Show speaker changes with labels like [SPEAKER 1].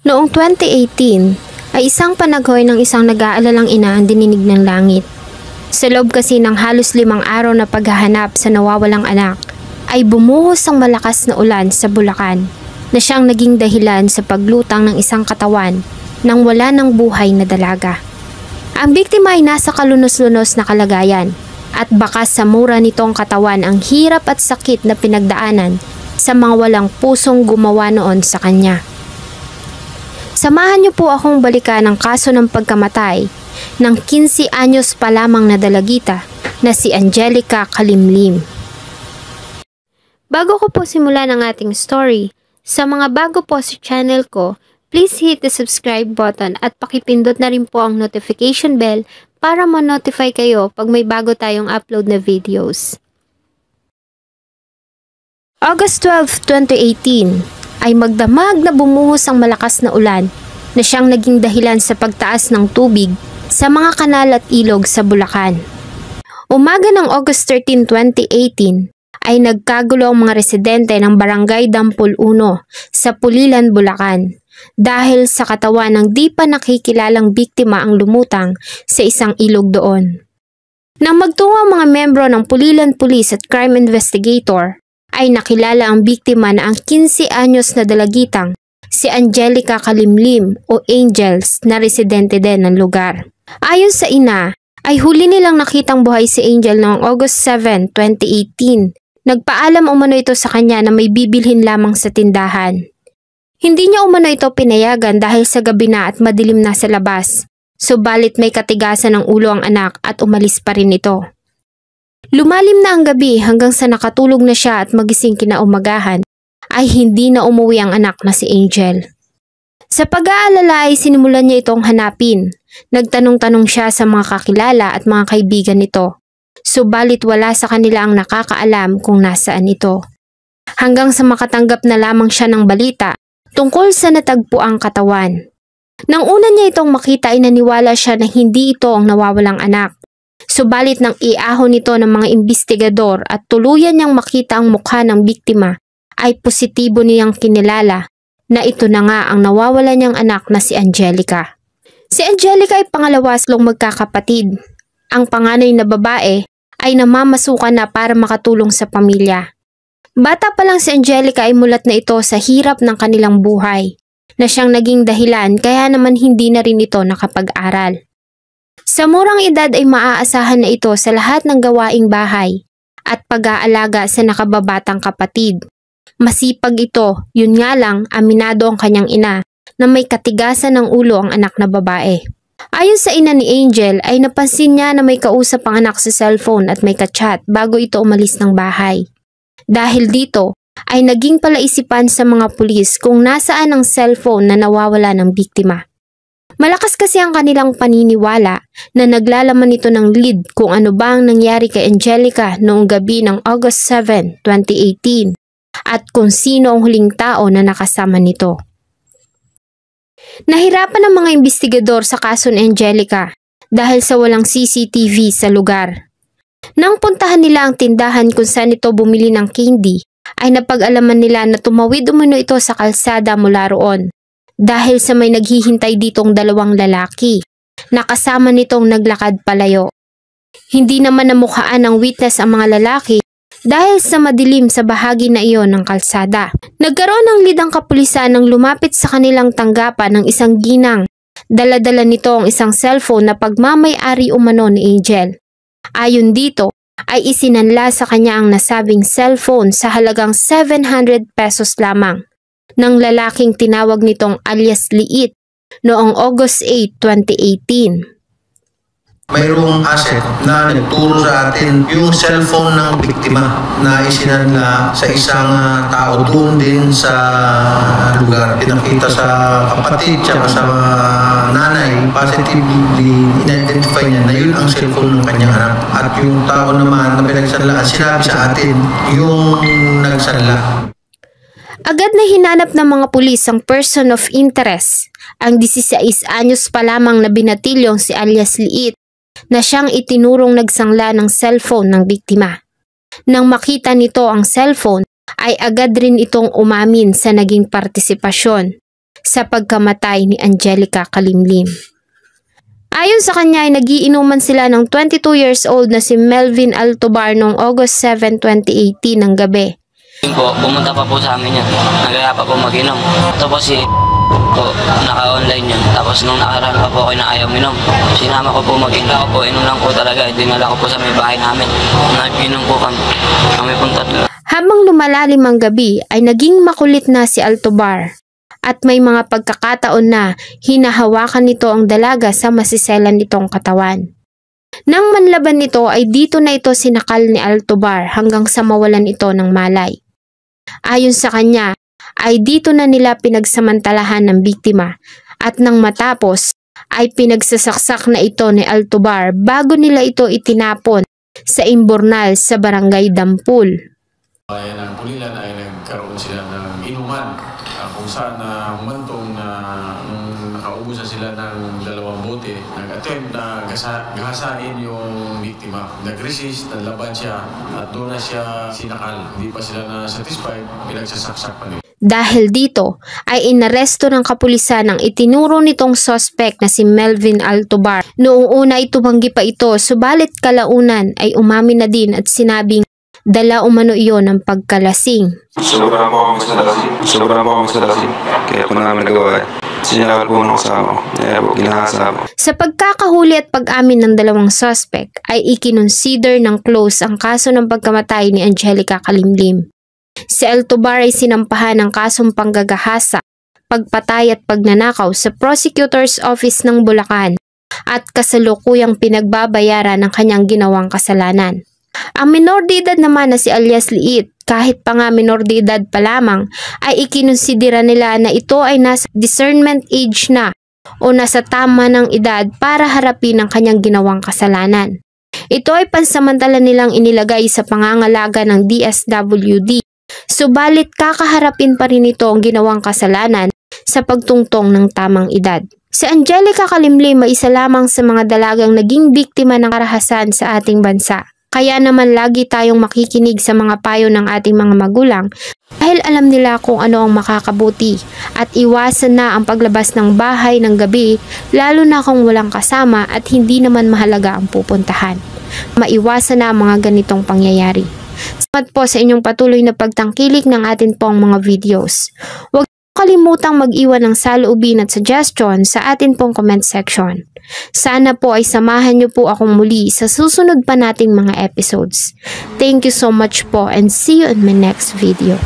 [SPEAKER 1] Noong 2018 ay isang panaghoy ng isang nag-aalalang ina ang dininig ng langit. Sa loob kasi ng halos 5 araw na paghahanap sa nawawalang anak, ay bumuhos ang malakas na ulan sa Bulacan na siyang naging dahilan sa paglutang ng isang katawan nang wala ng buhay na dalaga. Ang biktima ay nasa kalunos-lunos na kalagayan at bakas sa mura nitong katawan ang hirap at sakit na pinagdaanan sa mga walang pusong gumawa noon sa kanya. Samahan niyo po akong balikan ang kaso ng pagkamatay ng 15 anyos pa lamang na dalagita na si Angelica Kalimlim. Bago ko po simulan ang ating story, sa mga bago po sa channel ko, please hit the subscribe button at pakipindot na rin po ang notification bell para ma-notify kayo pag may bago tayong upload na videos. August 12, 2018 ay magdamag na bumuhos ang malakas na ulan na siyang naging dahilan sa pagtaas ng tubig sa mga kanal at ilog sa Bulacan. Umaga ng August 13, 2018 ay nagkagulo ang mga residente ng Barangay Dampol 1 sa Pulilan, Bulacan dahil sa katawan ng di pa nakikilalang biktima ang lumutang sa isang ilog doon. Nang magtungo ang mga membro ng Pulilan Police at Crime Investigator, ay nakilala ang biktima na ang 15 anyos na dalagitang si Angelica Kalimlim o Angels na residente din ng lugar. Ayon sa ina, ay huli nilang nakitang buhay si Angel noong August 7, 2018. Nagpaalam umano ito sa kanya na may bibilhin lamang sa tindahan. Hindi niya umano ito pinayagan dahil sa gabi na at madilim na sa labas. Subalit may katigasan ng ulo ang anak at umalis pa rin ito. Lumalim na ang gabi hanggang sa nakatulog na siya at magising kinaumagahan ay hindi na umuwi ang anak na si Angel. Sa pag-aalala ay sinimulan niya itong hanapin. Nagtanong-tanong siya sa mga kakilala at mga kaibigan nito. Subalit wala sa kanila ang nakakaalam kung nasaan ito. Hanggang sa makatanggap na lamang siya ng balita tungkol sa natagpuang katawan. Nang una niya itong makita ay naniwala siya na hindi ito ang nawawalang anak. Subalit nang iahon nito ng mga investigador at tuluyan niyang makita ang mukha ng biktima, ay positibo niyang kinilala na ito na nga ang nawawala niyang anak na si Angelica. Si Angelica ay pangalawaslong magkakapatid. Ang panganay na babae ay namamasukan na para makatulong sa pamilya. Bata pa lang si Angelica ay mulat na ito sa hirap ng kanilang buhay, na siyang naging dahilan kaya naman hindi na rin ito nakapag-aral. Sa murang edad ay maaasahan na ito sa lahat ng gawaing bahay at pag-aalaga sa nakababatang kapatid. Masipag ito, yun nga lang aminado ang kanyang ina na may katigasan ng ulo ang anak na babae. Ayon sa ina ni Angel ay napansin niya na may kausap ang anak sa cellphone at may ka-chat bago ito umalis ng bahay. Dahil dito ay naging palaisipan sa mga pulis kung nasaan ang cellphone na nawawala ng biktima. Malakas kasi ang kanilang paniniwala na naglalaman ito ng lead kung ano ba ang nangyari kay Angelica noong gabi ng August 7, 2018 at kung sino ang huling tao na nakasama nito. Nahirapan ang mga investigador sa kaso ni Angelica dahil sa walang CCTV sa lugar. Nang puntahan nila ang tindahan kung saan ito bumili ng candy, ay napag-alaman nila na tumawid umano ito sa kalsada mula roon. Dahil sa may naghihintay ditong 2 lalaki, nakasama nitong naglakad palayo. Hindi naman namukhaan ng witness ang mga lalaki dahil sa madilim sa bahagi na iyon ng kalsada. Nagkaroon ng lead ang kapulisan nang lumapit sa kanilang tanggapan ng isang ginang. Dala-dala nito ang isang cellphone na pagmamay-ari umano ni Angel. Ayon dito, ay isinanla sa kanya ang nasabing cellphone sa halagang 700 pesos lamang ng lalaking tinawag nitong alias Liit noong August 8, 2018.
[SPEAKER 2] Mayroong asset na nagturo sa atin yung cellphone ng biktima na isinanla sa isang tao doon din sa lugar. Pinakita sa kapatid at sa nanay, positively in-identify niya na yun ang cellphone ng kanyang anak. At yung tao naman na pinagsanlaan, sinabi sa atin yung nagsanla.
[SPEAKER 1] Agad na hinanap ng mga pulis ang person of interest, ang 16 anyos pa lamang na binatilyong si alias Liit, na siyang itinurong nagsangla ng cellphone ng biktima. Nang makita nito ang cellphone, ay agad rin itong umamin sa naging partisipasyon. sa pagkamatay ni Angelica Kalimlim. Ayon sa kanya ay nagiinuman sila ng 22 years old na si Melvin Altobar noong August 7, 2018 ng gabi.
[SPEAKER 3] Pumunta pa po sa amin yan. Nagaya pa po mag-inom. Tapos po, naka-online yan. Tapos nung nakaraan pa po ako na ayaw minom. Sinama ko po mag-inom po. Inom lang po talaga. Dinala ko po sa may bahay namin. Nag-inom po kami. Kami pong tatlo.
[SPEAKER 1] Habang lumalalim ang gabi ay naging makulit na si Altobar. At may mga pagkakataon na hinahawakan nito ang dalaga sa masiselan nitong katawan. Nang manlaban nito ay dito na ito sinakal ni Altobar hanggang sa mawalan ito ng malay. Ayon sa kanya ay dito na nila pinagsamantalahan ng biktima at nang matapos ay pinagsasaksak na ito ni Altobar bago nila ito itinapon sa imburnal sa barangay Dampul.
[SPEAKER 4] Bayan ng Pulilan ay nagkaroon sila ng inuman kung saan humantong na nakaubusan sila ng 2 bote. Nag-attempt na gahasain yung biktima. Nag-resist, naglaban siya at doon na siya sinakal. Hindi pa sila na-satisfied, pinagsasaksak pa nila.
[SPEAKER 1] Dahil dito ay inaresto ng kapulisan ang itinuro nitong suspect na si Melvin Altobar. Noong una ay tumanggi pa ito, subalit kalaunan ay umamin na din at sinabing dala umano iyon ng pagkalasing.
[SPEAKER 5] Sobrang po akong sa lasing. Kaya po namin nagawa. Sinakal po ng kasama ko. Kaya po ginahasa ko.
[SPEAKER 1] Sa pagkakahuli at pag-amin ng dalawang suspect ay ikinonsider ng close ang kaso ng pagkamatay ni Angelica Kalimlim. Si Altobar ay sinampahan ng kasong panggagahasa, pagpatay at pagnanakaw sa Prosecutor's Office ng Bulacan at kasalukuyang pinagbabayaran ng kanyang ginawang kasalanan. Ang minor de edad naman na si alias Liit, kahit pa nga minor de edad pa lamang, ay ikinonsidera nila na ito ay nasa discernment age na o nasa tama ng edad para harapin ang kanyang ginawang kasalanan. Ito ay pansamantala nilang inilagay sa pangangalaga ng DSWD, subalit kakaharapin pa rin ito ang ginawang kasalanan sa pagtungtong ng tamang edad. Si Angelica Kalimlim ay isa lamang sa mga dalagang naging biktima ng karahasan sa ating bansa. Kaya naman lagi tayong makikinig sa mga payo ng ating mga magulang dahil alam nila kung ano ang makakabuti at iwasan na ang paglabas ng bahay ng gabi lalo na kung walang kasama at hindi naman mahalaga ang pupuntahan. Maiwasan na ang mga ganitong pangyayari. Salamat po sa inyong patuloy na pagtangkilik ng atin pong mga videos. Huwag kalimutang mag-iwan ng saloobin at suggestion sa atin pong comment section. Sana po ay samahan niyo po akong muli sa susunod pa nating mga episodes. Thank you so much po and see you in my next video.